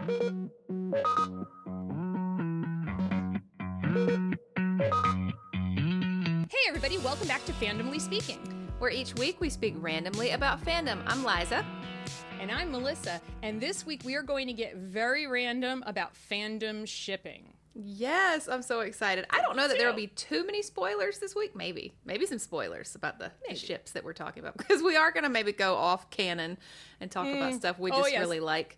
Hey everybody, welcome back to Fandomly Speaking, where each week we speak randomly about fandom. I'm Liza. And I'm Melissa, and this week we are going to get very random about fandom shipping. Yes, I'm so excited. I don't know that there will be too many spoilers this week. Maybe some spoilers about the ships that we're talking about, because we are going to maybe go off canon and talk about stuff we just really like.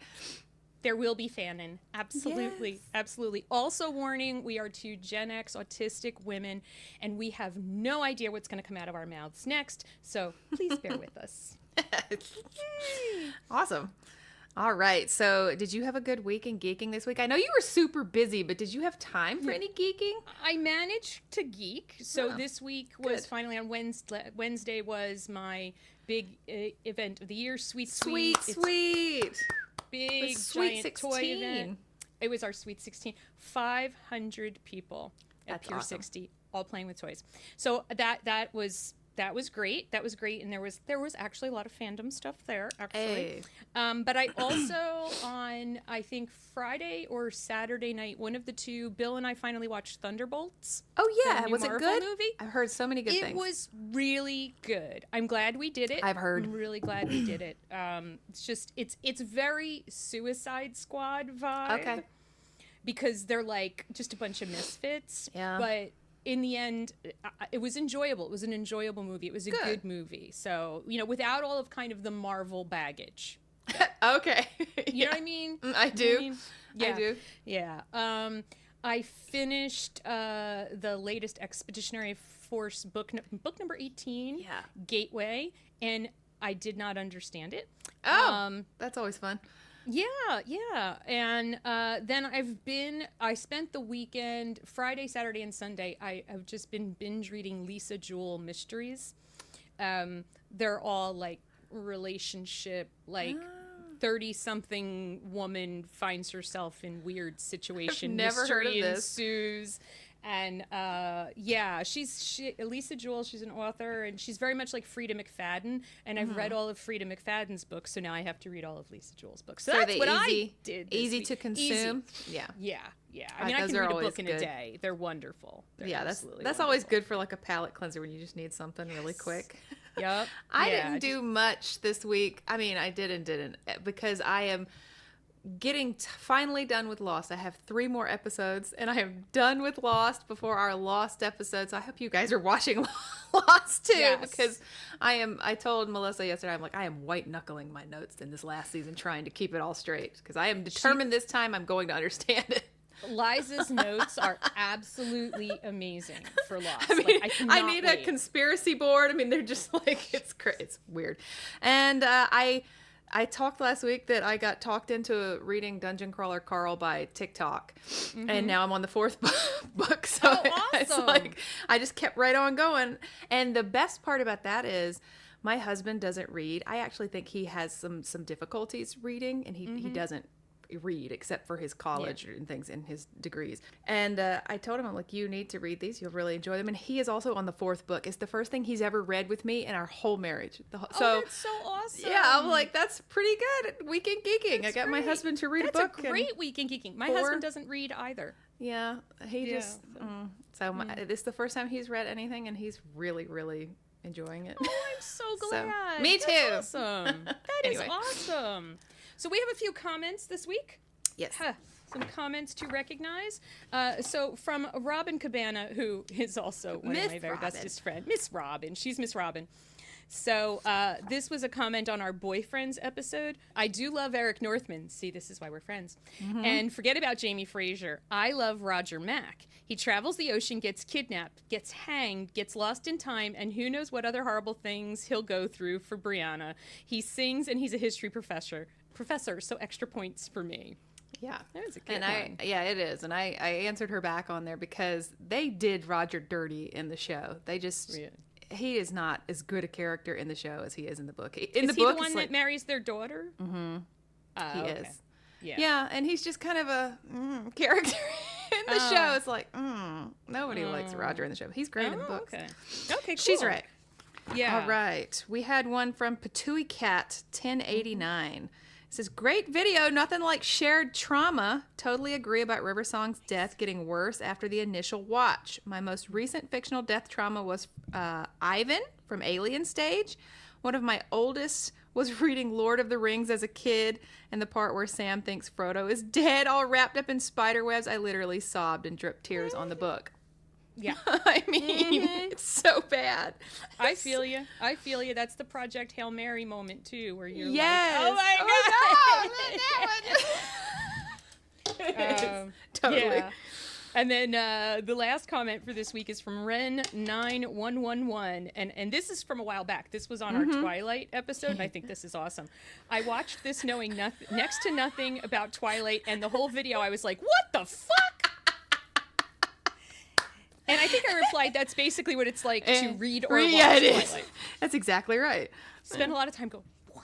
There will be fanon. Absolutely. Yes. Absolutely. Also warning, we are two Gen X autistic women, and we have no idea what's going to come out of our mouths next, so please bear with us. Awesome. All right. So did you have a good week in geeking this week? I know you were super busy, but did you have time for any geeking? I managed to geek. So this week was finally on Wednesday. Wednesday was my big event of the year, Sweet. Big Sweet giant 16. Toy event. It was our Sweet 16. 500 people at That's Pier awesome. 60, all playing with toys. So that was great. That was great, and there was actually a lot of fandom stuff there, actually. Hey. But I also on I think Friday or Saturday night, one of the two, Bill and I finally watched Thunderbolts. Oh yeah, was Marvel it good? Movie. I've heard so many good things. It was really good. I'm glad we did it. I've heard. I'm really glad we did it. It's just it's very Suicide Squad vibe. Okay. Because they're like just a bunch of misfits. Yeah. But in the end, it was enjoyable. It was an enjoyable movie. It was a good movie. So, without all of kind of the Marvel baggage. Okay. You know what I mean? I do. You know what I mean? Yeah. I do. Yeah. I finished the latest Expeditionary Force book number 18, Gateway, and I did not understand it. Oh, that's always fun. Yeah. And then I spent the weekend, Friday, Saturday, and Sunday, I have just been binge reading Lisa Jewell mysteries. They're all like relationship, like 30-something woman finds herself in weird situation. I've never heard of this. Ensues. And Lisa Jewell, she's an author, and she's very much like Frida McFadden, and I've read all of Frida McFadden's books, so now I have to read all of Lisa Jewell's books. So that's what I did this easy week. to consume. Easy. Yeah. I mean, I can read a book in a day. They're wonderful. That's always good for like a palate cleanser when you just need something really quick. Yep. I didn't do much this week. I mean, I did and didn't, because I am getting finally done with Lost. I have 3 more episodes, and I am done with Lost before our Lost episode. So I hope you guys are watching Lost too, because I told Melissa yesterday, I'm like, I am white knuckling my notes in this last season, trying to keep it all straight, because I am determined this time I'm going to understand it. Liza's notes are absolutely amazing for Lost. I mean, I need a conspiracy board. I mean, they're just like, it's weird. And I talked last week that I got talked into reading Dungeon Crawler Carl by TikTok, and now I'm on the 4th book. So awesome. It's like I just kept right on going. And the best part about that is my husband doesn't read. I actually think he has some difficulties reading, and he doesn't read except for his college and things and his degrees. And I told him, I'm like, you need to read these. You'll really enjoy them. And he is also on the 4th book. It's the first thing he's ever read with me in our whole marriage. That's so awesome. Yeah, I'm like, that's pretty good. Weekend geeking. That's I got my husband to read a book. That's a great weekend geeking. My husband doesn't read either. Yeah, this is the first time he's read anything, and he's really, really enjoying it. Oh, I'm so glad. So, me too. That's awesome. That is awesome. So we have a few comments this week. Yes. Some comments to recognize. So from Robin Cabana, who is also one of my very bestest friends. Miss Robin. She's Miss Robin. So this was a comment on our boyfriends episode. I do love Eric Northman. See, this is why we're friends. And forget about Jamie Fraser. I love Roger Mack. He travels the ocean, gets kidnapped, gets hanged, gets lost in time, and who knows what other horrible things he'll go through for Brianna. He sings, and he's a history professor, so extra points for me. Yeah. That was a good one. It is. And I answered her back on there because they did Roger dirty in the show. They just... Really? He is not as good a character in the show as he is in the book. Is he the one that marries their daughter? Mm-hmm. He is. Yeah, and he's just kind of a character in the show. It's like, nobody likes Roger in the show. He's great in the books. Okay, cool. She's right. Yeah. All right. We had one from Patooey Cat 1089. says, great video, nothing like shared trauma. Totally agree about River Song's death getting worse after the initial watch. My most recent fictional death trauma was Ivan from Alien Stage. One of my oldest was reading Lord of the Rings as a kid, and the part where Sam thinks Frodo is dead, all wrapped up in spider webs. I literally sobbed and dripped tears on the book. Yeah. I mean, it's so bad. I feel you. That's the Project Hail Mary moment, too, where you're yes. like, oh my God. That one. Totally. Yeah. And then the last comment for this week is from Ren9111. And this is from a while back. This was on our Twilight episode, and I think this is awesome. I watched this knowing next to nothing about Twilight, and the whole video I was like, what the fuck? And I think I replied, that's basically what it's like to read or watch Twilight. That's exactly right. Spend a lot of time going, what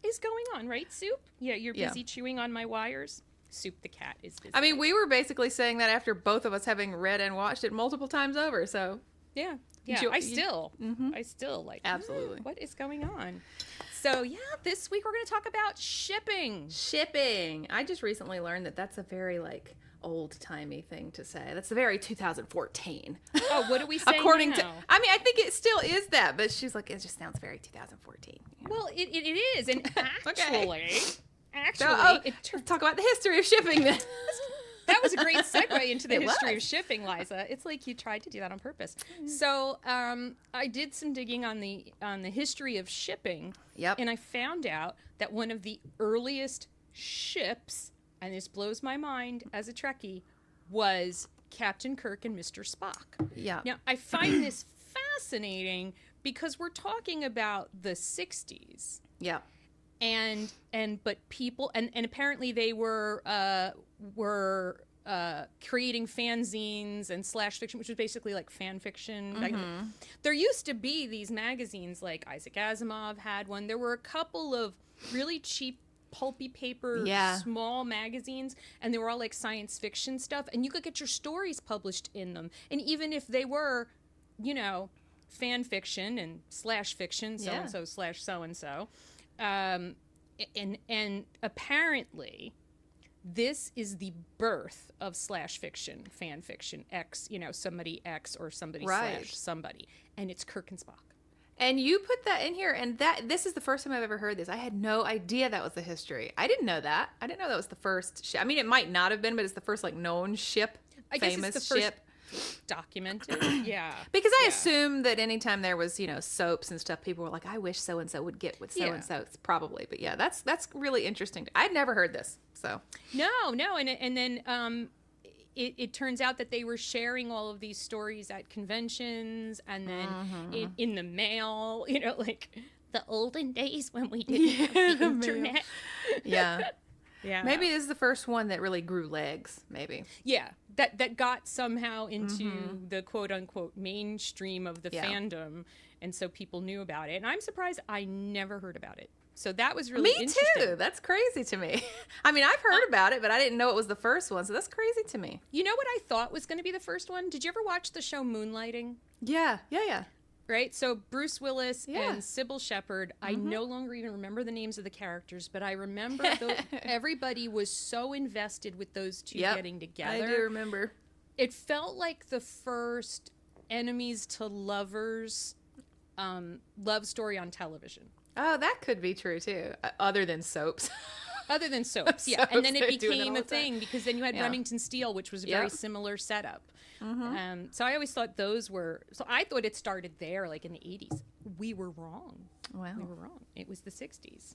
is going on, right, Soup? Yeah, you're busy chewing on my wires. Soup the cat is busy. I mean, we were basically saying that after both of us having read and watched it multiple times over, so. Yeah, I still like, absolutely. What is going on? So, yeah, this week we're going to talk about shipping. Shipping. I just recently learned that that's a very, like, old-timey thing to say. That's very 2014. Oh, what are we saying According now? to, I mean, I think it still is that, but she's like, it just sounds very 2014. You know? Well, it is, and let's talk about the history of shipping then. That was a great segue into the history of shipping, Liza. It's like you tried to do that on purpose. So I did some digging on the history of shipping, and I found out that one of the earliest ships, and this blows my mind as a Trekkie, was Captain Kirk and Mr. Spock. Yeah. Now, I find this fascinating because we're talking about the 60s. Yeah. But people, and apparently they were creating fanzines and slash fiction, which was basically like fan fiction. There used to be these magazines, like Isaac Asimov had one. There were a couple of really cheap pulpy paper small magazines, and they were all like science fiction stuff, and you could get your stories published in them. And even if they were, fan fiction and slash fiction, so and so slash so and so, and apparently this is the birth of slash fiction, fan fiction, somebody X or somebody slash somebody, and it's Kirk and Spock. And you put that in here, and this is the first time I've ever heard this. I had no idea that was the history. I didn't know that. I didn't know that was the first ship. I mean, it might not have been, but it's the first, like, known ship, famous it's the first ship. Documented, yeah. Because I assumed that anytime there was, soaps and stuff, people were like, I wish so-and-so would get with so-and-so. Probably. But, yeah, that's really interesting. I'd never heard this, so. No. And then it turns out that they were sharing all of these stories at conventions and then in the mail, like the olden days when we didn't have the internet. Yeah. Yeah. Maybe this is the first one that really grew legs, maybe. Yeah. That got somehow into the quote unquote mainstream of the fandom. And so people knew about it. And I'm surprised I never heard about it. So that was really interesting. Me too. That's crazy to me. I mean, I've heard about it, but I didn't know it was the first one. So that's crazy to me. You know what I thought was going to be the first one? Did you ever watch the show Moonlighting? Yeah. Right? So Bruce Willis and Sybil Shepherd, I no longer even remember the names of the characters, but I remember everybody was so invested with those two getting together. I do remember. It felt like the first enemies to lovers love story on television. Oh, that could be true too. Other than soaps. Other than soaps, yeah. And then it became a thing because then you had Remington Steele, which was a very similar setup. So I always thought those were... So I thought it started there, like in the 80s. We were wrong. Wow. We were wrong. It was the 60s.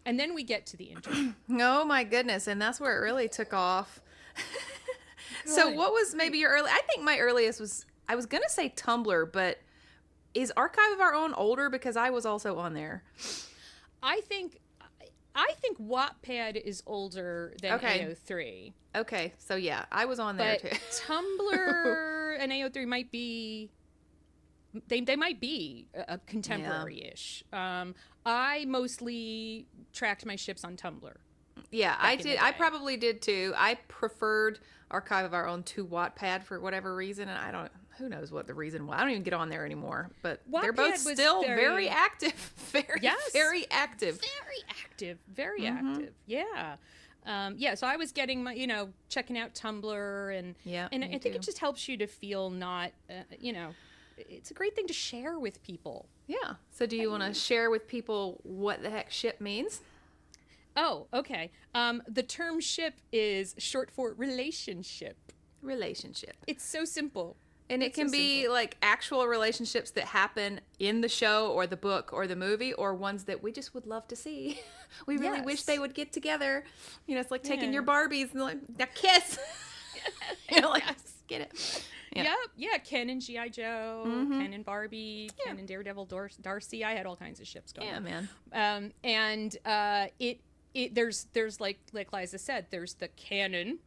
And then we get to the internet. Oh, my goodness. And that's where it really took off. So what was maybe your early... I think my earliest was... I was going to say Tumblr, but... Is Archive of Our Own older? Because I was also on there. I think Wattpad is older than AO3. Okay, so yeah, I was on there too. Tumblr and AO3 might be... They might be a contemporary-ish. I mostly tracked my ships on Tumblr. Yeah, I did. I probably did too. I preferred Archive of Our Own to Wattpad for whatever reason, and I who knows what the reason why. I don't even get on there anymore, but Wattpad they're both still very active. Very active. Very active. Yeah. So I was getting my, checking out Tumblr and I think it just helps you to feel not, it's a great thing to share with people. Yeah. So do you want to share with people what the heck ship means? Oh, okay. The term ship is short for relationship. It's so simple. And it can be like actual relationships that happen in the show or the book or the movie, or ones that we just would love to see. We really wish they would get together. It's like taking your Barbies and like, now kiss. Get it. Yeah. Ken and G.I. Joe, Ken and Barbie, Ken and Daredevil Darcy. I had all kinds of ships going on. Man. There's like Liza said, there's the canon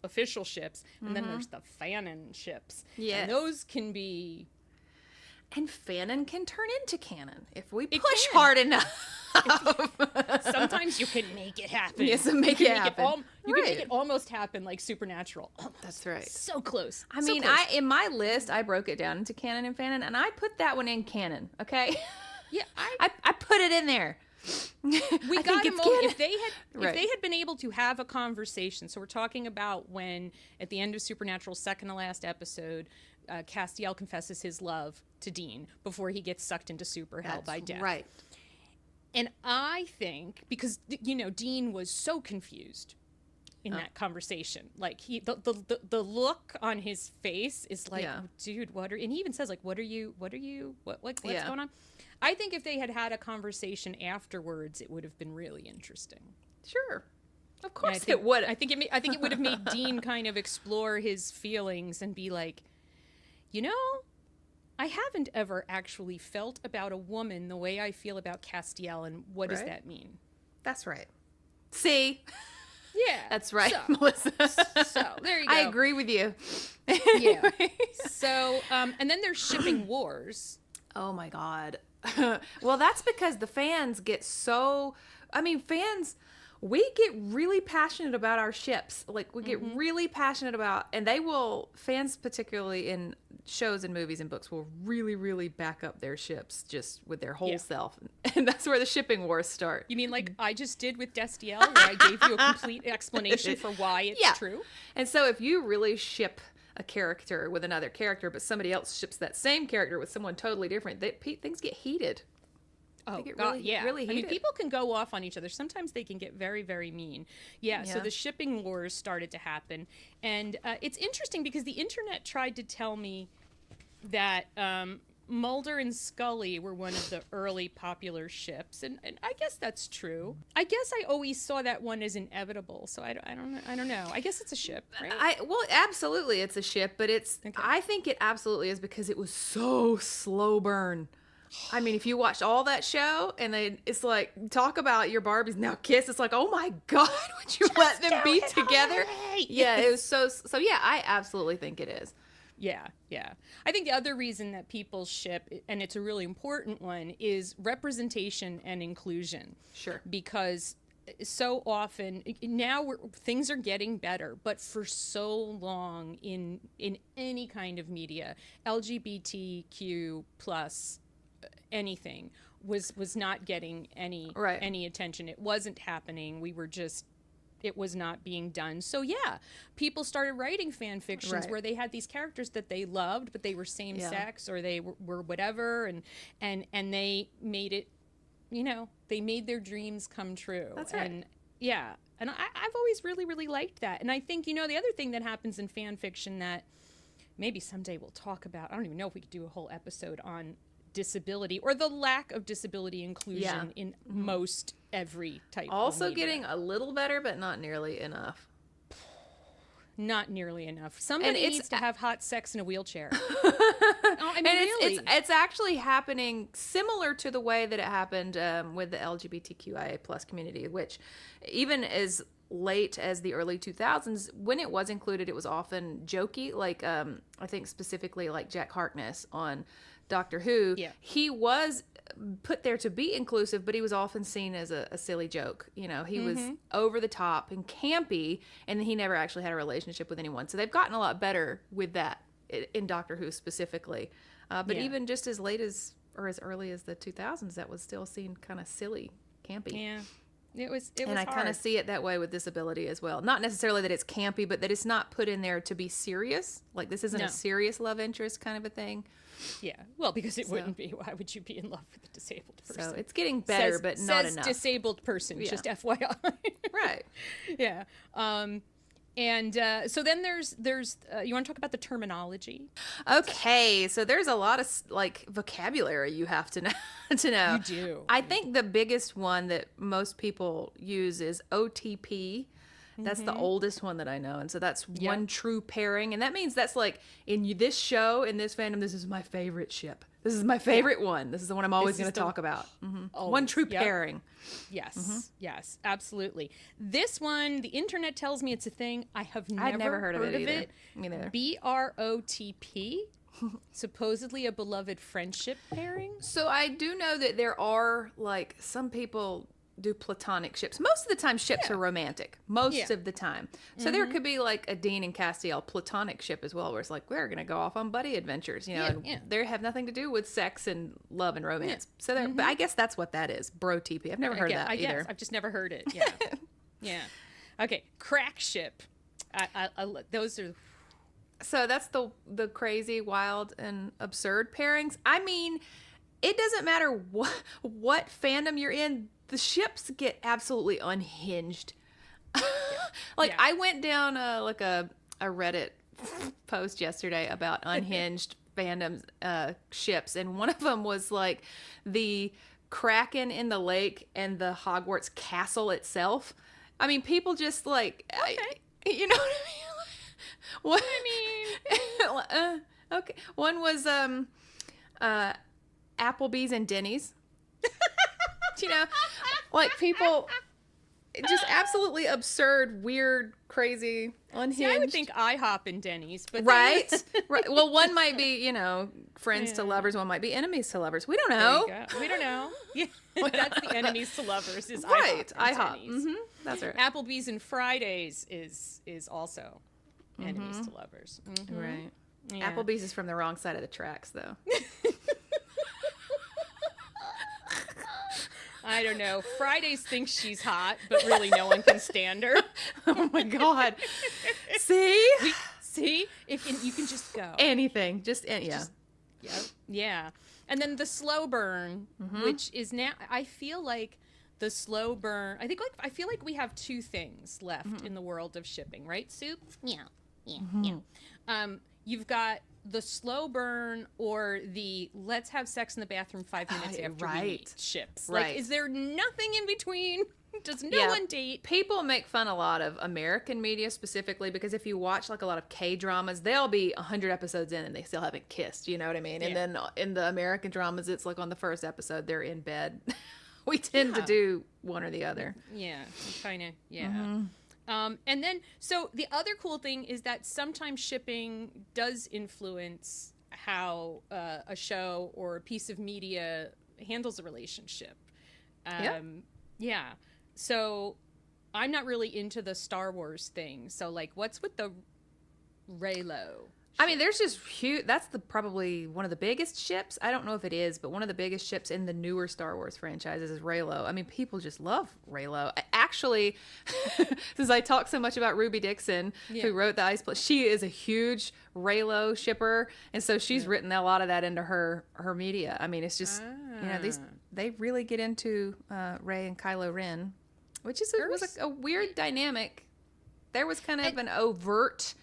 official ships, and then there's the fanon ships. Yeah. And those can be... And fanon can turn into canon if we push hard enough. Sometimes you can make it happen. Yes, make it happen. You can make it almost happen like Supernatural. Almost. That's right. So close. I mean, close. in my list, I broke it down into canon and fanon, and I put that one in canon, okay? Yeah. I put it in there. We got a moment. If they had been able to have a conversation, so we're talking about when at the end of Supernatural's second to last episode, Castiel confesses his love to Dean before he gets sucked into super hell by death. Right. And I think because Dean was so confused in that conversation, like the look on his face is like, dude, and he even says like, what's going on? I think if they had had a conversation afterwards, it would have been really interesting. Sure. Of course it would. I think it would have made Dean kind of explore his feelings and be like, I haven't ever actually felt about a woman the way I feel about Castiel, and what does that mean? That's right. See? Yeah. That's right, Melissa. So, there you go. I agree with you. Yeah. So, and then there's shipping wars. Oh my God. Well, that's because the fans get we get really passionate about our ships. Like, we get really passionate about, and fans particularly in shows and movies and books will really, really back up their ships just with their whole self. And that's where the shipping wars start. You mean like I just did with Destiel, where I gave you a complete explanation for why it's true? And so if you really ship a character with another character, but somebody else ships that same character with someone totally different, things get heated. Oh, God, really heated. I mean, people can go off on each other. Sometimes they can get very, very mean. Yeah, so the shipping wars started to happen. And it's interesting because the internet tried to tell me that Mulder and Scully were one of the early popular ships. And I guess that's true. I guess I always saw that one as inevitable. So I don't know. I guess it's a ship, right? Well, absolutely it's a ship, but I think it absolutely is because it was so slow burn. I mean, if you watched all that show and it's like, talk about your Barbies, now kiss, it's like, oh my God, would you let them be together? Yeah, it was so yeah, I absolutely think it is. Yeah. I think the other reason that people ship, and it's a really important one, is representation and inclusion. Sure. Because so often, now things are getting better, but for so long in any kind of media, LGBTQ plus anything was not getting any attention. It wasn't happening. It was not being done. So yeah, people started writing fan fictions where they had these characters that they loved, but they were same sex or they were whatever, and they made it, they made their dreams come true. That's right. And yeah, and I've always really, really liked that. And I think, the other thing that happens in fan fiction that maybe someday we'll talk about, I don't even know if we could do a whole episode on disability or the lack of disability inclusion in most every type of media. Also getting a little better, but not nearly enough. Not nearly enough. Somebody needs to have hot sex in a wheelchair. Really. It's actually happening similar to the way that it happened with the LGBTQIA plus community, which even as late as the early 2000s, when it was included, it was often jokey. Like, I think specifically like Jack Harkness on Doctor Who, he was put there to be inclusive, but he was often seen as a silly joke. He was over the top and campy, and he never actually had a relationship with anyone. So they've gotten a lot better with that in Doctor Who specifically. But even just as late as, or as early as the 2000s, that was still seen kind of silly, campy. Yeah. It was and I kind of see it that way with this ability as well. Not necessarily that it's campy, but that it's not put in there to be serious. Like, this isn't a serious love interest kind of a thing. Yeah. Well, because it wouldn't be. Why would you be in love with a disabled person? So it's getting better, but not enough. Disabled person, just FYI. Right. Yeah. And so then there's you want to talk about the terminology? Okay, so there's a lot of like vocabulary you have to know. You do. I think the biggest one that most people use is OTP. That's the oldest one that I know, and so that's one true pairing, and that means that's like in this show, in this fandom, this is my favorite ship. This is my favorite one. This is the one I'm always going to talk about. One true pairing. Yes, yes, absolutely. This one, the internet tells me it's a thing. I've never heard of it either. Me neither. BROTP, supposedly a beloved friendship pairing. So I do know that there are, like, some people do platonic ships. Most of the time ships are romantic. Most of the time. So there could be like a Dean and Castiel platonic ship as well, where it's like, we're going to go off on buddy adventures, you know, and they have nothing to do with sex and love and romance. So there, but I guess that's what that is. Bro TP. I've never heard that either. I've just never heard it. Yeah. Yeah. Okay. Crack ship. Those are... So that's the crazy, wild, and absurd pairings. I mean, it doesn't matter what fandom you're in. The ships get absolutely unhinged. I went down like a Reddit post yesterday about unhinged fandoms ships, and one of them was like the Kraken in the lake and the Hogwarts castle itself. I mean, people just like, you know what I mean? What I mean? Okay. One was Applebee's and Denny's. You know, like people, just absolutely absurd, weird, crazy, unhinged. See, I would think IHOP and Denny's, but right. Well, one might be, you know, friends to lovers. One might be enemies to lovers. We don't know. We don't know. Yeah, that's the enemies to lovers. Is right. IHOP. Mm-hmm. That's right. Applebee's and Fridays is also enemies to lovers. Mm-hmm. Right. Yeah. Applebee's is from the wrong side of the tracks, though. I don't know. Fridays thinks she's hot, but really no one can stand her. Oh my God. See? If you can just go. Anything. Yeah. And then the slow burn, which is now, I feel like the slow burn, I feel like we have two things left in the world of shipping, right, Soup? Yeah. You've got the slow burn or the let's have sex in the bathroom 5 minutes after we meet ships. Like, is there nothing in between? Does no one date? People make fun a lot of American media specifically because if you watch like a lot of K-dramas, they'll be 100 episodes in and they still haven't kissed, you know what I mean? And then in the American dramas, it's like on the first episode, they're in bed. We tend to do one or the other. Yeah, kind of, and then, so the other cool thing is that sometimes shipping does influence how a show or a piece of media handles a relationship. Yeah. So I'm not really into the Star Wars thing. So, like, what's with the Reylo? I mean, there's just huge. That's probably one of the biggest ships. I don't know if it is, but one of the biggest ships in the newer Star Wars franchises is Reylo. I mean, people just love Reylo. Actually, since I talk so much about Ruby Dixon, who wrote the Ice Plus, she is a huge Reylo shipper, and so she's written a lot of that into her media. I mean, it's just they really get into Rey and Kylo Ren, which was a weird dynamic. There was kind of an overt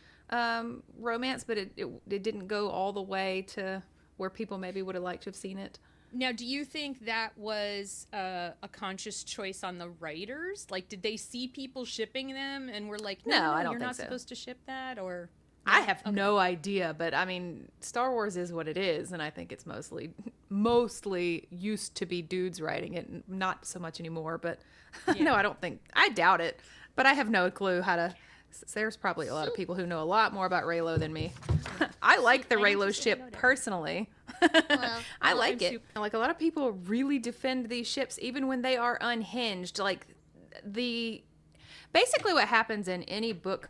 romance, but it didn't go all the way to where people maybe would have liked to have seen it. Now, do you think that was a conscious choice on the writers? Like, did they see people shipping them and were like, no, I don't you're not supposed to ship that? Or I have no idea, but I mean, Star Wars is what it is, and I think it's mostly used to be dudes writing it, not so much anymore. But no, I doubt it. But I have no clue how to. There's probably a lot of people who know a lot more about Reylo than me. I like the Reylo ship personally. I like it. Like, a lot of people really defend these ships even when they are unhinged. Like, basically what happens in any book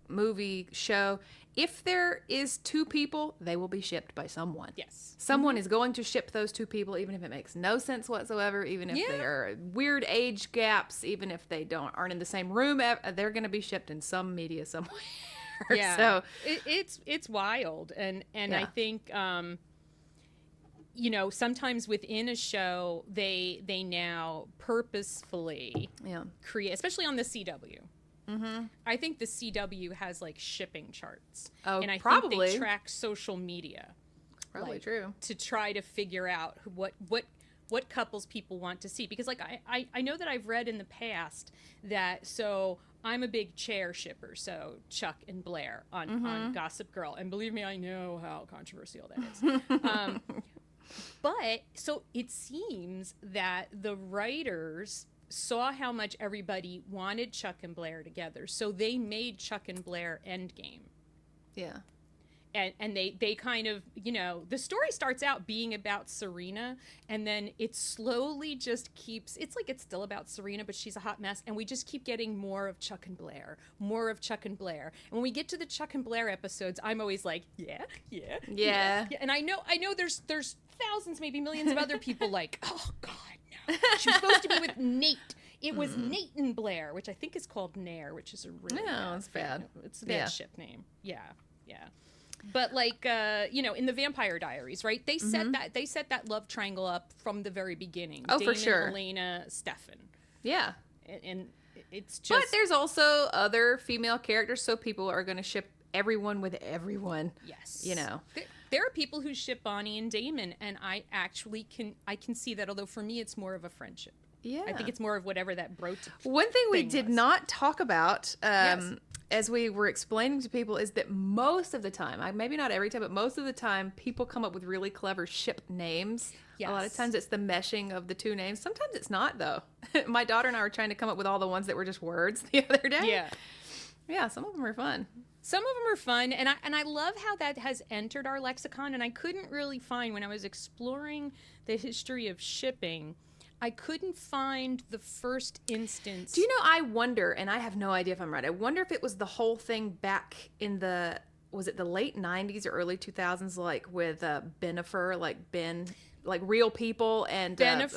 movie, show, if there is two people, they will be shipped by someone. Yes. Someone is going to ship those two people, even if it makes no sense whatsoever, even if they are weird age gaps, even if they aren't in the same room, they're going to be shipped in some media somewhere. Yeah. So it's wild. And I think, sometimes within a show, they now purposefully create, especially on the CW. Mm-hmm. I think the CW has like shipping charts. Oh, and I probably. think they track social media. Probably true. To try to figure out what couples people want to see. Because like I know that I've read in the past that, so I'm a big chair shipper, so Chuck and Blair on Gossip Girl. And believe me, I know how controversial that is. But so it seems that the writers saw how much everybody wanted Chuck and Blair together, so they made Chuck and Blair Endgame. Yeah. And they kind of, the story starts out being about Serena, and then it slowly just keeps, it's like it's still about Serena, but she's a hot mess, and we just keep getting more of Chuck and Blair. And when we get to the Chuck and Blair episodes, I'm always like, yeah. And I know there's thousands, maybe millions of other people like, oh God, no. She was supposed to be with Nate. It was Nate and Blair, which I think is called Nair, which is a really bad. It's a bad ship name. Yeah. But like, in the Vampire Diaries, right? They set that love triangle up from the very beginning. Oh, Damon, for sure. Elena, Stefan. Yeah. And it's just. But there's also other female characters, so people are going to ship everyone with everyone. Yes. There are people who ship Bonnie and Damon, and I actually can see that, although for me it's more of a friendship. Yeah. I think it's more of whatever that One thing we did not talk about as we were explaining to people is that most of the time, maybe not every time, but most of the time, people come up with really clever ship names. Yes. A lot of times it's the meshing of the two names. Sometimes it's not, though. My daughter and I were trying to come up with all the ones that were just words the other day. Yeah. Yeah, some of them are fun. Some of them are fun, and I love how that has entered our lexicon, and I couldn't really find, when I was exploring the history of shipping, I couldn't find the first instance. Do you know, I wonder, and I have no idea if I'm right, I wonder if it was the whole thing back in was it the late 90s or early 2000s, like with Bennifer, like Ben, like Real People, and Brad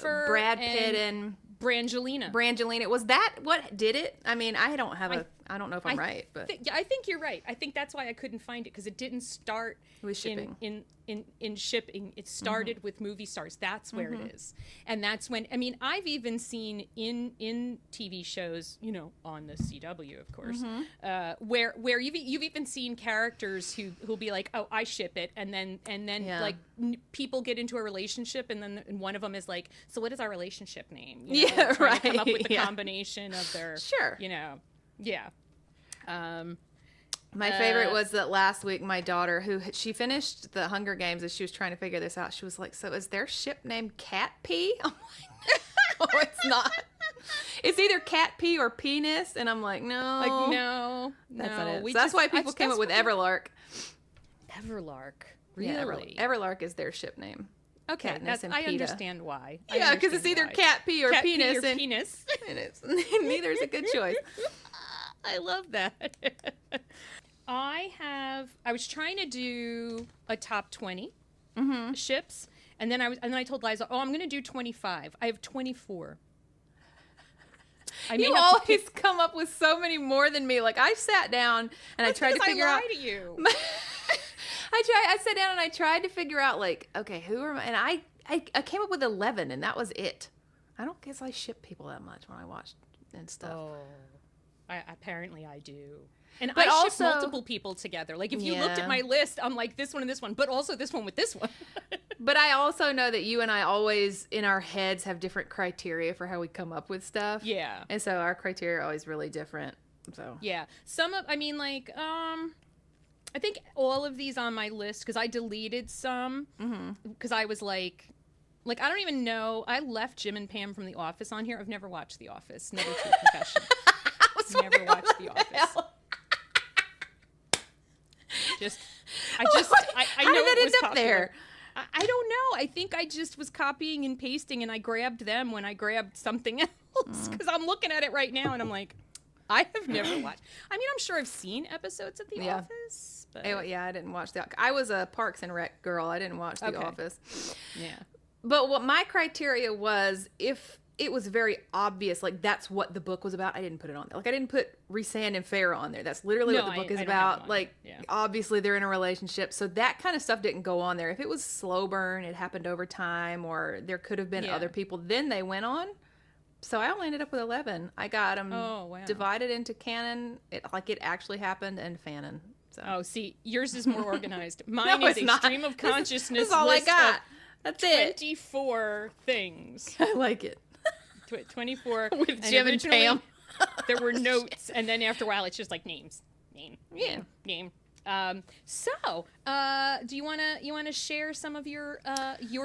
Pitt and Brangelina. Was that what did it? I mean, I don't know if I'm right, but I think you're right. I think that's why I couldn't find it, because it didn't start with shipping. In shipping. It started with movie stars. That's where it is, and that's when. I mean, I've even seen in TV shows, on the CW, of course, where you've even seen characters who'll be like, oh, I ship it, and then like people get into a relationship, and then one of them is like, so what is our relationship name? Right. To come up with the combination of their Yeah. My favorite was that last week, my daughter, she finished the Hunger Games, as she was trying to figure this out, she was like, so is their ship named Cat Pee? I'm like, no, it's not. It's either Cat Pee or Penis. And I'm like, no. Like, no. That's not it. So that's why people came up with Everlark. Everlark. Really? Yeah, Everlark is their ship name. Okay, I understand why. Yeah, because it's either Cat Pee or Penis. Penis. And neither is a good choice. I love that. I was trying to do a top 20 ships, and then I told Liza, I'm going to do 25. I have 24. You always come up with so many more than me. Like, I sat down and I tried to figure out. I lie to you. I sat down and I tried to figure out, like, okay, who am I? And I came up with 11, and that was it. I don't guess I ship people that much when I watch and stuff. Oh. Apparently I do. And I ship multiple people together. Like, if you looked at my list, I'm like, this one and this one, but also this one with this one. But I also know that you and I always, in our heads, have different criteria for how we come up with stuff. Yeah. And so our criteria are always really different. So yeah. I think all of these on my list, because I deleted some, because I was like, I don't even know. I left Jim and Pam from The Office on here. I've never watched The Office. Never true confession. Never watched The Office. I know it was popular. There? I don't know. I think I just was copying and pasting, and I grabbed them when I grabbed something else, because I'm looking at it right now and I'm like, I have never watched. I mean, I'm sure I've seen episodes of The Office. But... Yeah, I didn't watch I was a Parks and Rec girl. I didn't watch The Office. Yeah. But what my criteria was, if it was very obvious, like that's what the book was about, I didn't put it on there. Like I didn't put Rhysand and Farrah on there. That's literally what the book is about. Like obviously they're in a relationship. So that kind of stuff didn't go on there. If it was slow burn, it happened over time, or there could have been other people, then they went on. So I only ended up with 11. I got them divided into canon, it actually happened, and fanon. So. Oh, see, yours is more organized. Mine is a stream of consciousness. This is all I got. That's 24 things. I like it. 24 with Jim and Pam. There were notes, and then after a while, it's just like names, name. So, do you wanna share some of your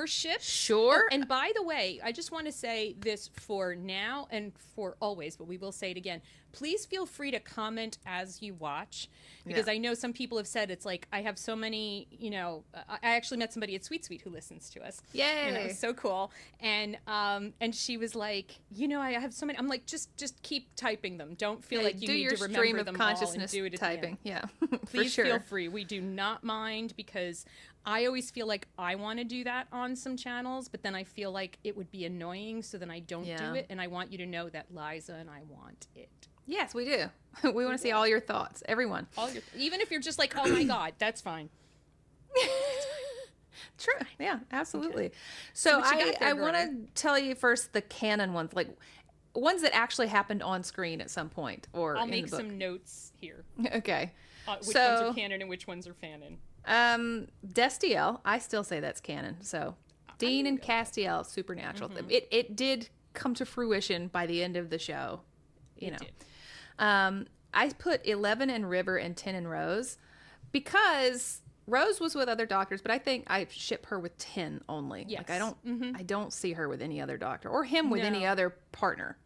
ships? Sure. Oh, and by the way, I just want to say this for now and for always, but we will say it again. Please feel free to comment as you watch, because I know some people have said it's like I have so many. I actually met somebody at Sweet Sweet who listens to us. Yay! So cool. And she was like, I have so many. I'm like, just keep typing them. Don't feel like you need to remember them all and do it at typing. The end. Yeah, please feel free. We do not mind, because I always feel like I want to do that on some channels, but then I feel like it would be annoying, so then I don't do it. And I want you to know that Liza and I want it. Yes, we do. We want to see all your thoughts, everyone. Even if you're just like, oh my God, that's fine. True. Yeah, absolutely. Okay. So I want to tell you first the canon ones, like ones that actually happened on screen at some point, or I'll make some notes here. Okay. Which ones are canon and which ones are fanon? Destiel, I still say that's canon. So Dean and Castiel, supernatural. Mm-hmm. It did come to fruition by the end of the show. It did. I put 11 in River and 10 in Rose, because Rose was with other doctors, but I think I ship her with 10 only. Yes. Like I don't see her with any other doctor, or him with any other partner.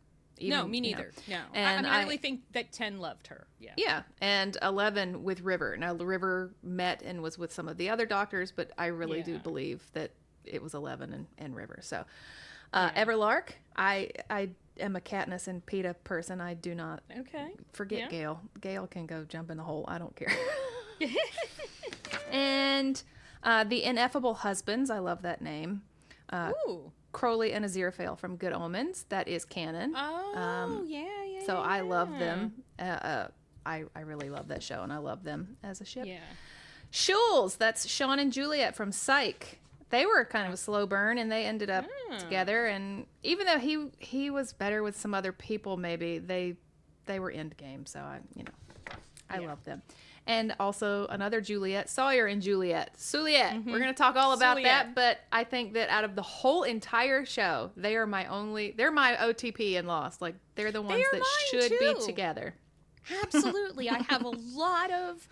No, me neither. No. And I really think that 10 loved her. Yeah. Yeah. And 11 with River. Now, River met and was with some of the other doctors, but I really do believe that it was 11 and River. So, Everlark, I am a Katniss and Peeta person. I do not forget Gale. Gale can go jump in the hole. I don't care. And the Ineffable Husbands, I love that name. Ooh. Crowley and Aziraphale from Good Omens. That is canon. Oh, So I love them. I really love that show, and I love them as a ship. Yeah. Shules, that's Sean and Juliet from Psych. They were kind of a slow burn, and they ended up together. And even though he was better with some other people, maybe they were end game. So I love them. And also another Juliet, Sawyer and Juliet. Suliet. Mm-hmm. We're going to talk all about that, but I think that out of the whole entire show, they're my OTP in Lost. Like, they're the ones that should be together. Absolutely. I have a lot of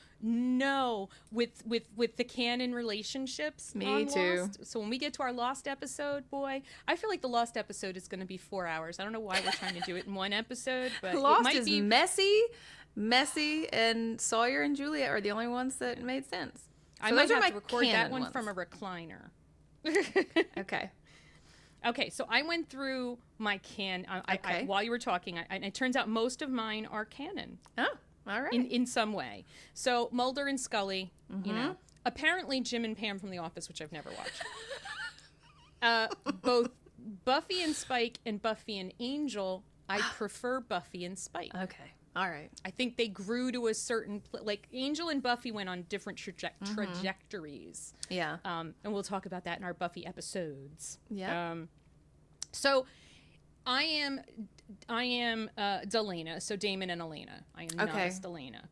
with the canon relationships. Me too. Lost. So when we get to our Lost episode, boy, I feel like the Lost episode is going to be 4 hours. I don't know why we're trying to do it in one episode, but Lost it might is messy, and Sawyer and Juliet are the only ones that made sense. So I might have to record that one from a recliner. Okay. Okay, so I went through my while you were talking, and it turns out most of mine are canon. Oh, all right. In some way. So Mulder and Scully, apparently Jim and Pam from The Office, which I've never watched. Both Buffy and Spike and Buffy and Angel, I prefer Buffy and Spike. Okay. All right. I think they grew to a certain like Angel and Buffy went on different trajectories. Yeah. And we'll talk about that in our Buffy episodes. Yeah. So I am Delena, so Damon and Elena. I am not Delena.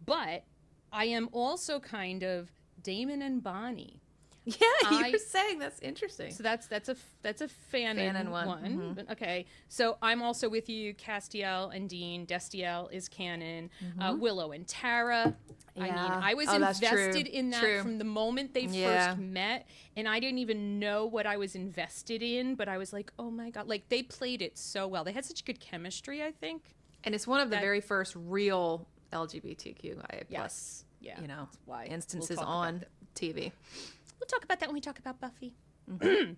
But I am also kind of Damon and Bonnie. Yeah, you were saying that's interesting. So that's a fanon one. Mm-hmm. Okay, so I'm also with you. Castiel and Dean. Destiel is canon. Willow and Tara. Yeah. I mean, I was invested in that from the moment they first met, and I didn't even know what I was invested in, but I was like, oh my God, like they played it so well. They had such good chemistry, I think. And it's one of the very first real LGBTQIA+, instances on TV. We'll talk about that when we talk about Buffy. Mm-hmm.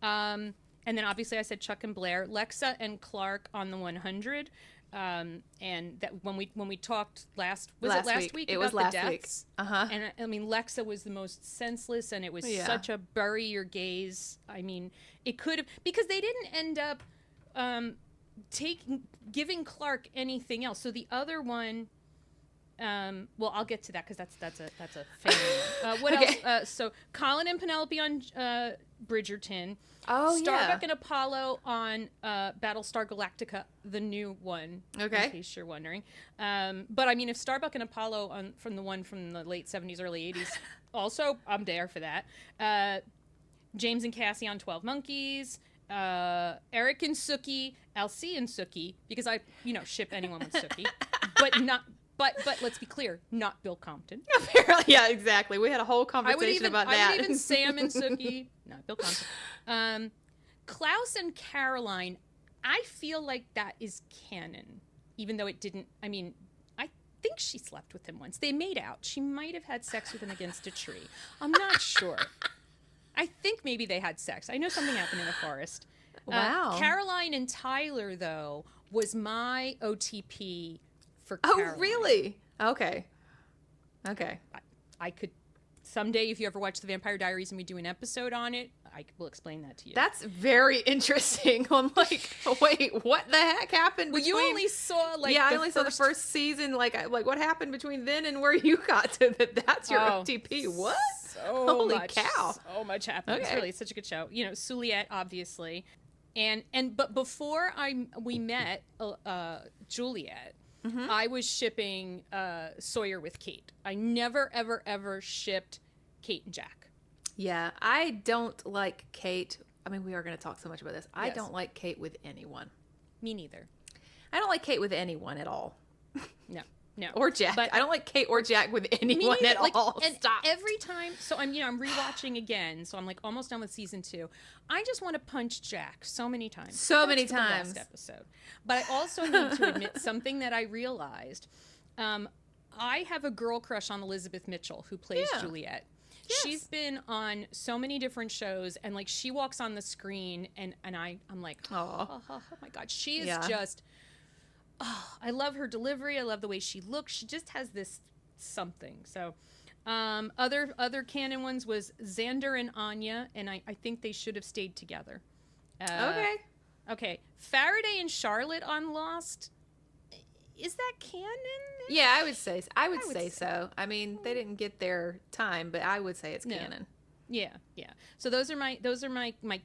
And then obviously I said Chuck and Blair. Lexa and Clark on the 100. and that when we talked last week it about was last the week. deaths. And I mean, Lexa was the most senseless, and it was such a bury your gaze. I mean, it could have, because they didn't end up giving Clark anything else. So the other one, well, I'll get to that because that's a family. What else? So Colin and Penelope on Bridgerton. Oh, Starbuck and Apollo on Battlestar Galactica, the new one. Okay. In case you're wondering. But I mean, if Starbuck and Apollo from the late 70s, early 80s, also, I'm there for that. James and Cassie on 12 Monkeys. Eric and Sookie. Alcee and Sookie, because I, ship anyone with Sookie. But let's be clear, not Bill Compton. Apparently, yeah, exactly. We had a whole conversation about that. I would even Sam and Sookie, not Bill Compton. Klaus and Caroline, I feel like that is canon, even though it didn't. I mean, I think she slept with him once. They made out. She might have had sex with him against a tree. I'm not sure. I think maybe they had sex. I know something happened in the forest. Wow. Caroline and Tyler, though, was my OTP for Caroline. Oh, really? Okay. I could someday, if you ever watch The Vampire Diaries and we do an episode on it, I will explain that to you. That's very interesting. I'm like, wait, what the heck happened? Well, you only saw I only saw the first season. Like what happened between then and where you got to that? That's your OTP. What? Holy cow! So much happened. Okay. It's such a good show. Suliette, obviously, but before we met Juliet. Mm-hmm. I was shipping Sawyer with Kate. I never, ever, ever shipped Kate and Jack. Yeah, I don't like Kate. I mean, we are going to talk so much about this. I don't like Kate with anyone. Me neither. I don't like Kate with anyone at all. No. Or Jack. But I don't like Kate or Jack with anyone at all. And stop. Every time, so I'm rewatching again, so I'm like almost done with season 2. I just want to punch Jack so many times. So many times. The last episode. But I also need to admit something that I realized. I have a girl crush on Elizabeth Mitchell, who plays Juliet. Yes. She's been on so many different shows, and like she walks on the screen, and I'm like, oh my God, she is just. Oh, I love her delivery. I love the way she looks. She just has this something. So, other canon ones was Xander and Anya, and I think they should have stayed together. Okay. Faraday and Charlotte on Lost. Is that canon? Yeah, I would say so. I mean, they didn't get their time, but I would say it's canon. Yeah. So those are my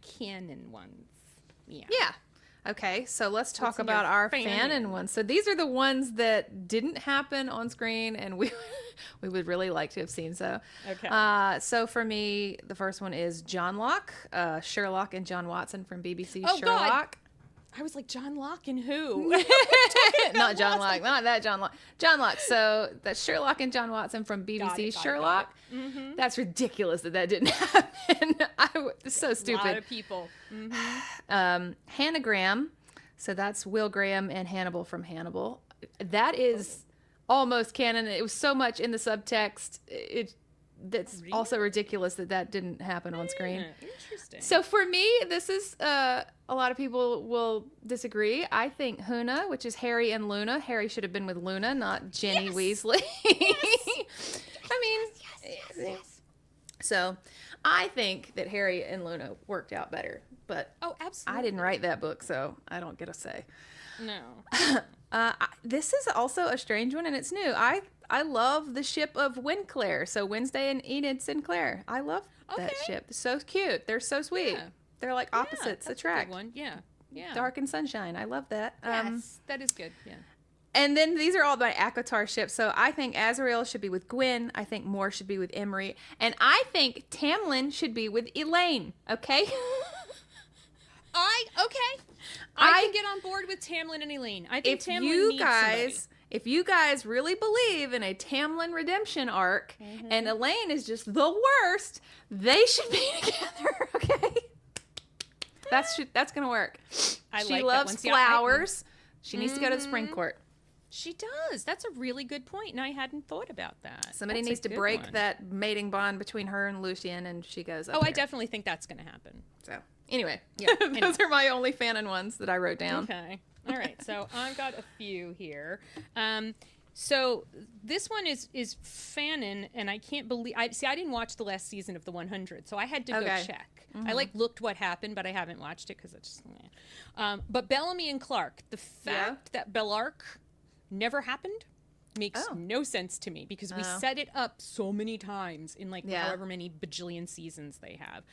canon ones. Yeah. Okay, so let's talk about our fanon ones. So these are the ones that didn't happen on screen, and we would really like to have seen so. Okay. So for me, the first one is John Locke, Sherlock and John Watson from BBC Sherlock. God. I was like, John Locke and who? Not John Locke, not that John Locke. John Locke. So that's Sherlock and John Watson from BBC Sherlock. Mm-hmm. That's ridiculous that didn't happen. It's so stupid. A lot of people. Mm-hmm. Hannah Graham. So that's Will Graham and Hannibal from Hannibal. That is almost canon. It was so much in the subtext. That's really? Also ridiculous that didn't happen on screen. Interesting. So for me, this is a lot of people will disagree. I think Huna, which is Harry and Luna. Harry should have been with Luna, not Ginny Weasley. Yes. I mean, yes. So I think that Harry and Luna worked out better. But absolutely. I didn't write that book, so I don't get a say. No. This is also a strange one, and it's new. I love the ship of Winclair. So Wednesday and Enid Sinclair. I love that ship. So cute. They're so sweet. Yeah. They're like opposites attract. A good one. Yeah. Dark and sunshine. I love that. Yes, that is good. Yeah. And then these are all my ACOTAR ships. So I think Azrael should be with Gwen. I think Moore should be with Emery. And I think Tamlin should be with Elaine. Okay? I can get on board with Tamlin and Elaine. I think Tamlin needs somebody. If you guys really believe in a Tamlin redemption arc, and Elaine is just the worst, they should be together, okay? That's gonna work. She loves flowers. She needs to go to the spring court. She does. That's a really good point, and I hadn't thought about that. Somebody needs to break that mating bond between her and Lucien, and she goes up I definitely think that's going to happen. So, anyway, those are my only fanon ones that I wrote down. Okay. All right, so I've got a few here. So this one is Fanon, and I can't believe I didn't watch the last season of the 100, so I had to go check. I looked what happened, but I haven't watched it because it's just. But Bellamy and Clark, the fact that Bellark never happened makes no sense to me because we set it up so many times in however many bajillion seasons they have.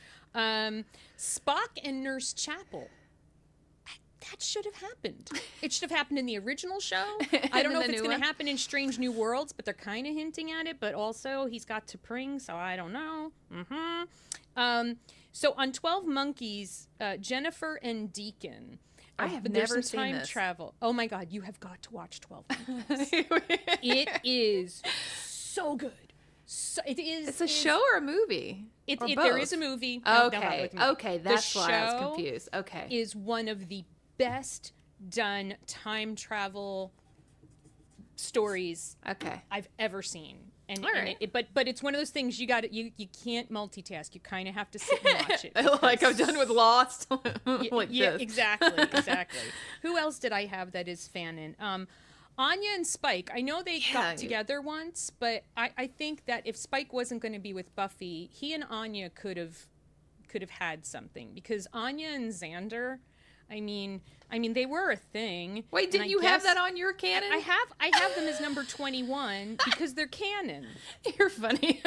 Spock and Nurse Chapel. That should have happened. It should have happened in the original show. I don't know if it's going to happen in Strange New Worlds, but they're kind of hinting at it. But also, he's got T'Pring, so I don't know. So on 12 Monkeys, Jennifer and Deacon. I have never seen time this. Travel. Oh my God, you have got to watch 12 Monkeys. It is so good. So it is. It's a show or a movie? There is a movie. Okay, that's why I was confused. Okay, is one of the best done time travel stories I've ever seen. And, but it's one of those things you can't multitask. You kind of have to sit and watch it. Like I'm done with Lost. This. Exactly. Who else did I have that is Fanon? Anya and Spike. I know they got together once, but I think that if Spike wasn't going to be with Buffy, he and Anya could have had something because Anya and Xander. I mean, they were a thing. Wait, did you have that on your canon? I have them as number 21 because they're canon. You're funny.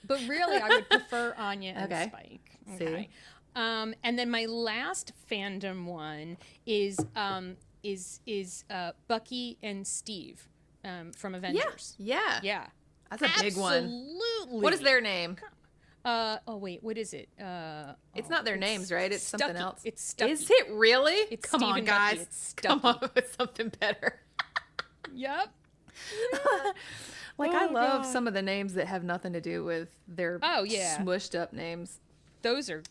But really, I would prefer Anya and Spike. Okay. See? And then my last fandom one is Bucky and Steve from Avengers. Yeah. That's a big one. Absolutely. What is their name? What is it? It's not their names, right? It's Stucky. something else. It's Stucky. Is it really? It's Come Steve on, and guys. Bucky. It's Stucky. Come up with something better. Yep. I love some of the names that have nothing to do with their smushed up names. Those are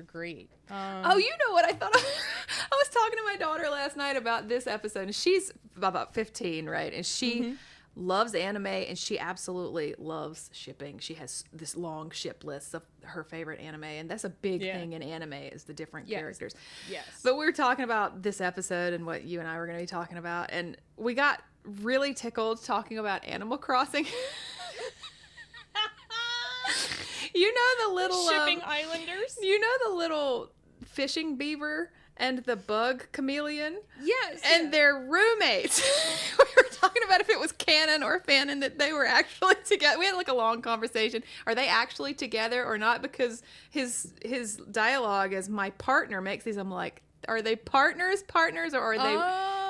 great. You know what I thought? I was talking to my daughter last night about this episode, and she's about 15, right? And she loves anime, and she absolutely loves shipping. She has this long ship list of her favorite anime, and that's a big thing in anime is the different characters. Yes. But we were talking about this episode and what you and I were going to be talking about, and we got really tickled talking about Animal Crossing. You know the little shipping islanders? You know the little fishing beaver and the bug chameleon? Yes. And they're roommates. We were talking about if it was canon or fanon that they were actually together. We had a long conversation. Are they actually together or not? Because his dialogue as my partner makes these, I'm like, are they partners, or are they?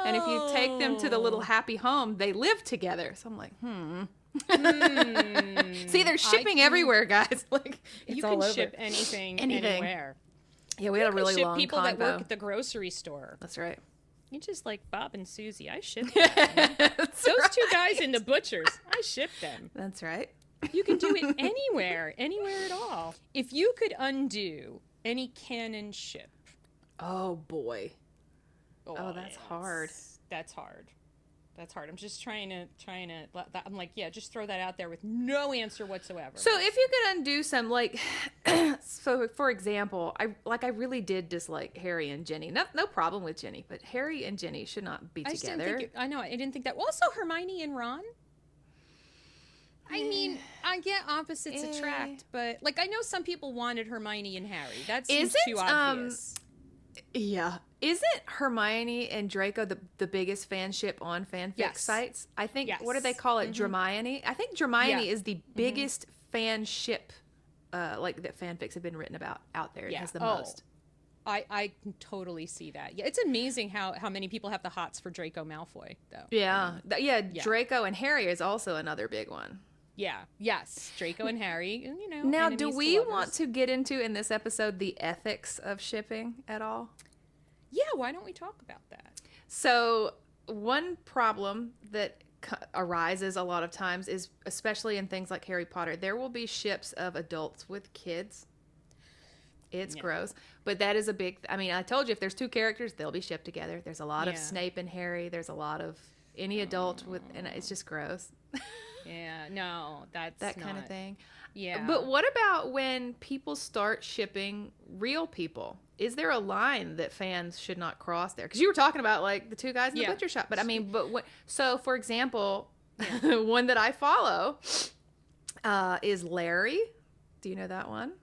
And if you take them to the little happy home, they live together. So I'm like, See, they're shipping everywhere, guys. It's you can ship anything, anywhere. Yeah, we had a really long people convo. that work at the grocery store. That's right. You just like Bob and Susie. I ship them. Those two guys in the butchers. I ship them. That's right. You can do it anywhere at all. If you could undo any canon ship. Oh boy. Oh, that's hard. That's hard. I'm just trying to. I'm like, just throw that out there with no answer whatsoever. So if you could undo some, so for example, I really did dislike Harry and Jenny. No problem with Jenny, but Harry and Jenny should not be together. I know. I didn't think that. Also, Hermione and Ron. I mean, I get opposites attract, but I know some people wanted Hermione and Harry. That seems too obvious. Yeah. Isn't Hermione and Draco the biggest fanship on fanfic sites? I think, what do they call it? Dramione? I think Dramione is the biggest fanship that fanfics have been written about out there. It has the most. I can totally see that. Yeah, it's amazing how many people have the hots for Draco Malfoy, though. Yeah. Draco and Harry is also another big one. Yeah. Yes. Draco and Harry. And, now, do we want to get into in this episode the ethics of shipping at all? Yeah. Why don't we talk about that? So one problem that arises a lot of times is, especially in things like Harry Potter, there will be ships of adults with kids. It's gross. But that is a big... I told you, if there's two characters, they'll be shipped together. There's a lot of Snape and Harry. There's a lot of any adult with... And it's just gross. Yeah, no, that's that kind of thing. Yeah. But what about when people start shipping real people? is there a line that fans should not cross there? Because you were talking about like the two guys in the butcher shop, but I mean, so for example, one that I follow is Larry. Do you know that one?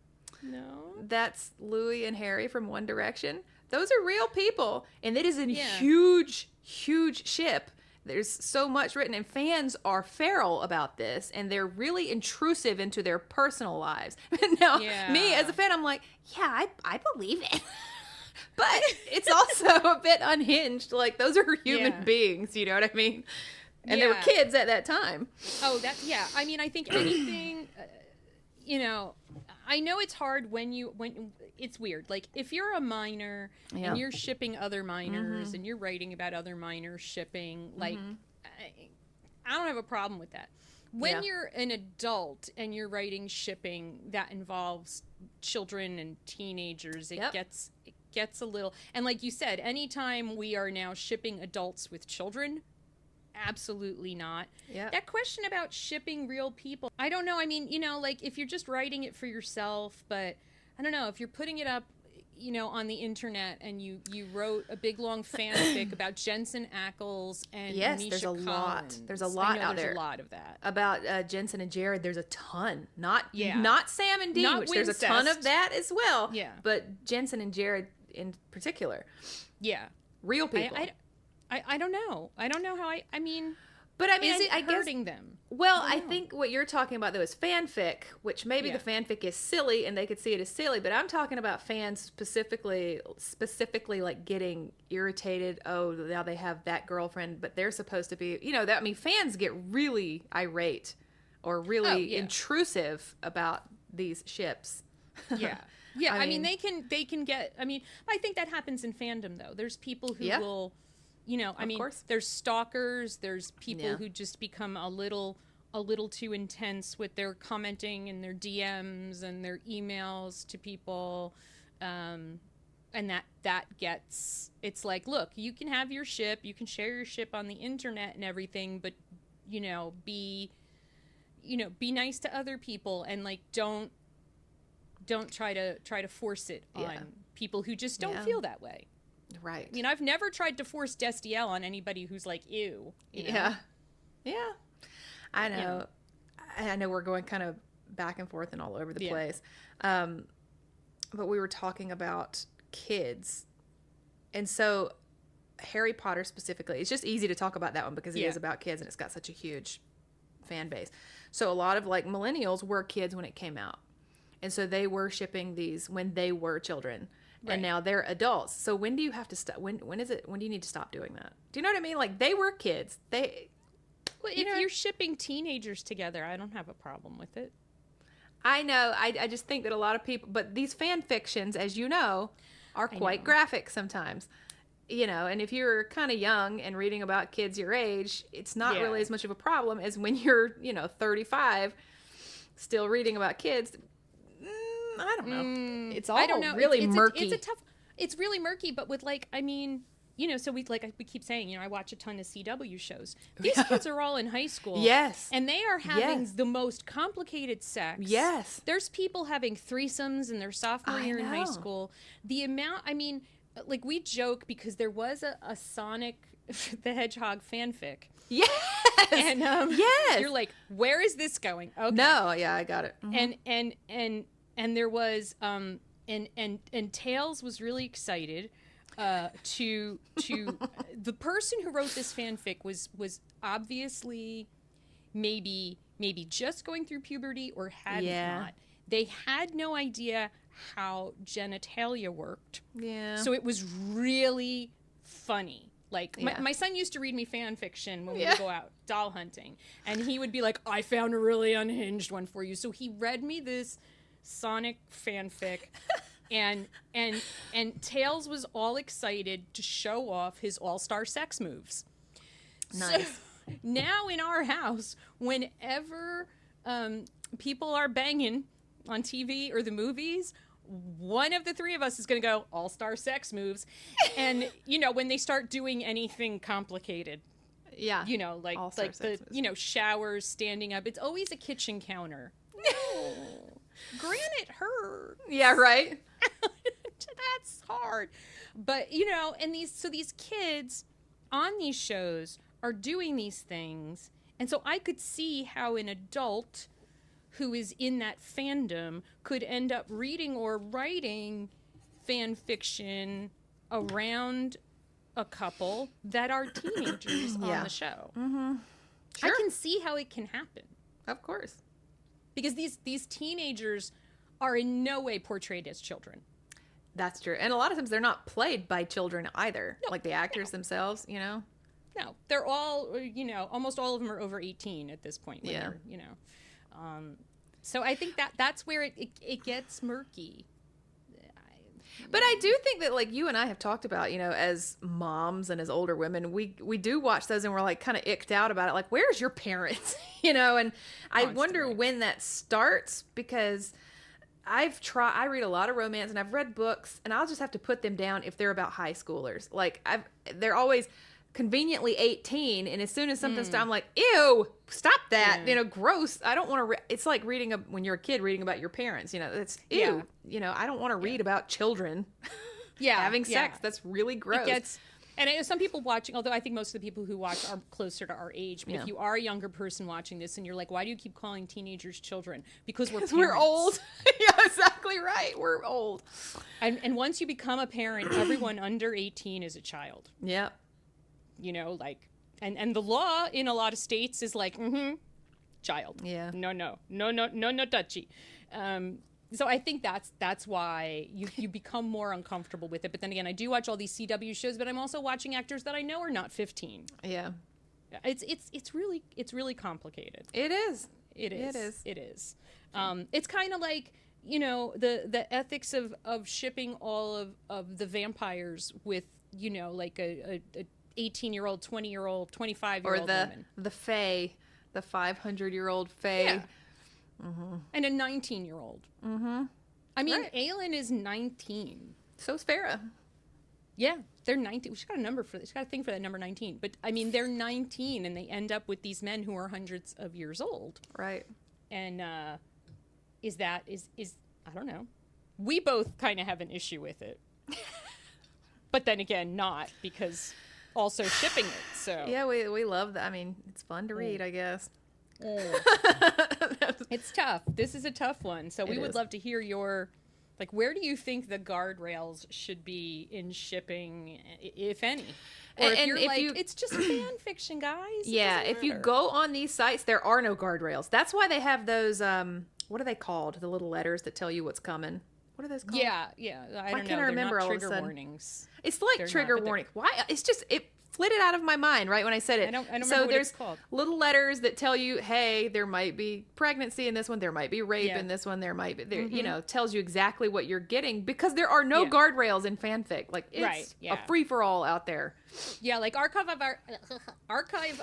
No. That's Louis and Harry from One Direction. Those are real people, and it is a huge, huge ship. There's so much written, and fans are feral about this, and they're really intrusive into their personal lives. Now, me as a fan, I'm like, yeah, I believe it. But it's also a bit unhinged. Like, those are human beings, you know what I mean? And they were kids at that time. Oh, I mean, I think anything, I know it's hard when it's weird. Like, if you're a minor and you're shipping other minors and you're writing about other minors shipping, like, I don't have a problem with that. When you're an adult and you're writing shipping that involves children and teenagers, it gets a little, and like you said, anytime we are now shipping adults with children, absolutely not. That question about shipping real people, I don't know. I mean, like, if you're just writing it for yourself, but I don't know, if you're putting it up, on the internet, and you wrote a big long fanfic about Jensen Ackles and Misha there's a Collins. lot. There's a lot out there. There's a lot of that about Jensen and Jared. There's a ton. Not Sam and Dean, Not which Wincest. there's a ton of that as well. Yeah. But Jensen and Jared in particular. Yeah. Real people. I don't know. I don't know how I mean. But I mean, is it I hurting guess, them? Well, I think what you're talking about though is fanfic, which maybe the fanfic is silly and they could see it as silly. But I'm talking about fans specifically like getting irritated. Oh, now they have that girlfriend, but they're supposed to be, I mean, fans get really irate or really intrusive about these ships. Yeah. I mean, they can get. I mean, I think that happens in fandom though. There's people who will. I mean, there's stalkers, there's people who just become a little too intense with their commenting and their DMs and their emails to people. And that gets, it's like, look, you can have your ship, you can share your ship on the internet and everything, but, be nice to other people, and like, don't try to force it on people who just don't feel that way. Right. I've never tried to force Destiel on anybody who's like, ew. Yeah. I know. I know we're going kind of back and forth and all over the place. But we were talking about kids. And so Harry Potter specifically, it's just easy to talk about that one because it is about kids and it's got such a huge fan base. So a lot of like millennials were kids when it came out. And so they were shipping these when they were children. Right. And now they're adults. So when do you have to stop? When do you need to stop doing that? Do you know what I mean? Like, they were kids. Well, if you're shipping teenagers together, I don't have a problem with it. I know. I just think that a lot of people, but these fan fictions, as you know, are quite graphic sometimes. And if you're kind of young and reading about kids your age, it's not really as much of a problem as when you're, 35, still reading about kids. I don't know. It's all really murky. It's really murky, but with like, I mean, so we keep saying, I watch a ton of CW shows. These kids are all in high school. Yes. And they are having the most complicated sex. Yes. There's people having threesomes in their sophomore year in high school. The amount, I mean, like, we joke because there was a Sonic the Hedgehog fanfic. Yes. And you're like, where is this going? Okay. No, yeah, I got it. Mm-hmm. And there was and Tails was really excited to the person who wrote this fanfic was obviously maybe just going through puberty or had not. They had no idea how genitalia worked. Yeah. So it was really funny. Like, my son used to read me fan fiction when we would go out doll hunting, and he would be like, I found a really unhinged one for you. So he read me this Sonic fanfic, and Tails was all excited to show off his all-star sex moves. Nice. So now in our house, whenever people are banging on TV or the movies, one of the three of us is going to go all-star sex moves. And, when they start doing anything complicated, like the, showers, standing up, it's always a kitchen counter. No. Granite hurt. Yeah, right. that's hard. But, and these kids on these shows are doing these things. And so I could see how an adult who is in that fandom could end up reading or writing fan fiction around a couple that are teenagers on the show. Mm-hmm. Sure. I can see how it can happen. Of course. Because these teenagers are in no way portrayed as children. That's true. And a lot of times they're not played by children either. No, like the actors themselves, No, they're all, almost all of them are over 18 at this point. Yeah. So I think that's where it gets murky. But I do think that, like, you and I have talked about, as moms and as older women, we do watch those and we're, like, kind of icked out about it. Like, where's your parents? And I wonder when that starts, because I read a lot of romance and I've read books, and I'll just have to put them down if they're about high schoolers. Like, they're always conveniently 18, and as soon as something's done, I'm like, ew, stop that. Gross. I don't want to it's like reading when you're a kid reading about your parents. It's ew. I don't want to read about children having sex. That's really gross. And some people watching, although I think most of the people who watch are closer to our age, but if you are a younger person watching this and you're like, why do you keep calling teenagers children? Because we're old. Yeah, exactly right. We're old. And once you become a parent, everyone under 18 is a child. Yep. And the law in a lot of states is like, child. Yeah. No, touchy. So I think that's why you become more uncomfortable with it. But then again, I do watch all these CW shows, but I'm also watching actors that I know are not 15. Yeah. It's really complicated. It is. It is. It's kind of like, the ethics of shipping all of the vampires with, like a 18-year-old, 20-year-old, 25-year-old woman. Or the fae, the 500-year-old fae. Yeah. Mm-hmm. And a 19-year-old. Mm-hmm. I mean, right. Aelin is 19. So's Farrah. Yeah, they're 19. She's got a number for this. She's got a thing for that number 19. But I mean, they're 19, and they end up with these men who are hundreds of years old. Right. And is I don't know. We both kind of have an issue with it. But then again, not, because also shipping it. So yeah, we love that. I mean, it's fun to read, I guess. It's tough. This is a tough one. So we would love to hear your, like, where do you think the guardrails should be in shipping, if any? Or if you're like, it's just fan fiction, guys. Yeah, if you go on these sites, there are no guardrails. That's why they have those, what are they called? The little letters that tell you what's coming. What are those called? Yeah. I don't know. Can't remember all of a sudden. Trigger warnings. It's like trigger warning. Why? It's just, it flitted out of my mind right when I said it. I don't remember what it's called. Little letters that tell you, hey, there might be pregnancy in this one, there might be rape in this one, there might be, tells you exactly what you're getting, because there are no guardrails in fanfic. Like, it's a free-for-all out there. Yeah, like Archive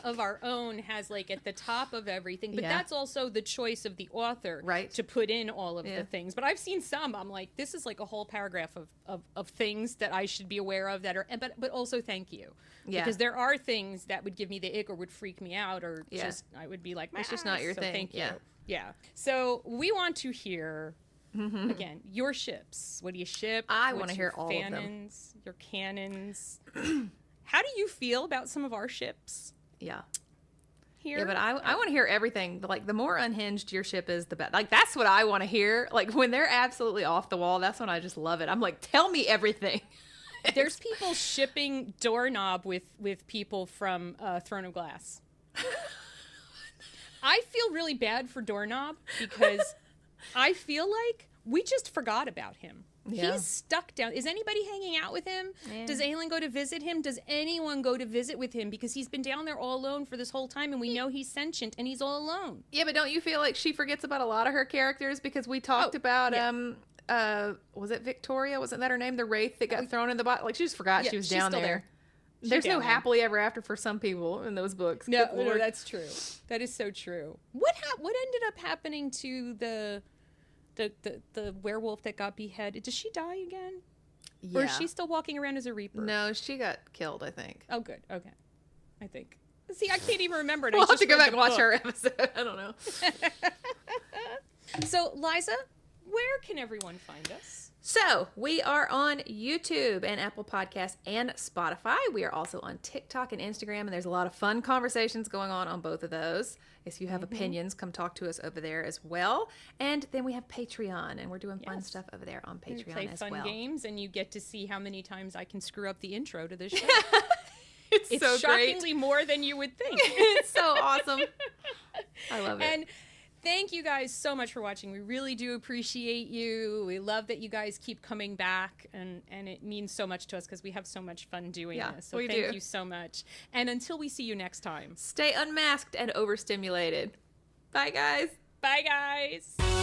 of Our Own has, like, at the top of everything, but that's also the choice of the author to put in all of the things. But I've seen some, I'm like, this is like a whole paragraph of things that I should be aware of that are, but also thank you. Yeah. Because there are things that would give me the ick or would freak me out, or just, I would be like, it's just not your thing. Thank you. Yeah. So we want to hear, again, your ships. What do you ship? I want to hear all of them. Your canons. How do you feel about some of our ships? Yeah. Here? Yeah, but I want to hear everything. Like, the more unhinged your ship is, the better. Like, that's what I want to hear. Like, when they're absolutely off the wall, that's when I just love it. I'm like, tell me everything. There's people shipping Doorknob with people from Throne of Glass. I feel really bad for Doorknob, because I feel like we just forgot about him. Yeah. He's stuck down. Is anybody hanging out with him? Yeah. Does Aelin go to visit him? Does anyone go to visit with him? Because he's been down there all alone for this whole time, and we know he's sentient, and he's all alone. Yeah, but don't you feel like she forgets about a lot of her characters? Because we talked about, was it Victoria? Wasn't that her name? The Wraith that got thrown in the bottle? Like, she just forgot she was down there. There's no happily ever after for some people in those books. No, that's true. That is so true. What ended up happening to the werewolf that got beheaded? Does she die again? Yeah. Or is she still walking around as a Reaper? No, she got killed, I think. Oh, good. Okay. I think. See, I can't even remember it. We'll have to go back and watch our episode. I don't know. So, Liza, where can everyone find us? So, we are on YouTube and Apple Podcasts and Spotify. We are also on TikTok and Instagram, and there's a lot of fun conversations going on both of those. If you have opinions, come talk to us over there as well. And then we have Patreon, and we're doing fun stuff over there on Patreon play as fun well. games, and you get to see how many times I can screw up the intro to this show. It's so shockingly great. more than you would think. It's so awesome. I love it. And thank you guys so much for watching. We really do appreciate you. We love that you guys keep coming back, and it means so much to us because we have so much fun doing this. So thank you so much. And until we see you next time, stay unmasked and overstimulated. Bye, guys. Bye, guys.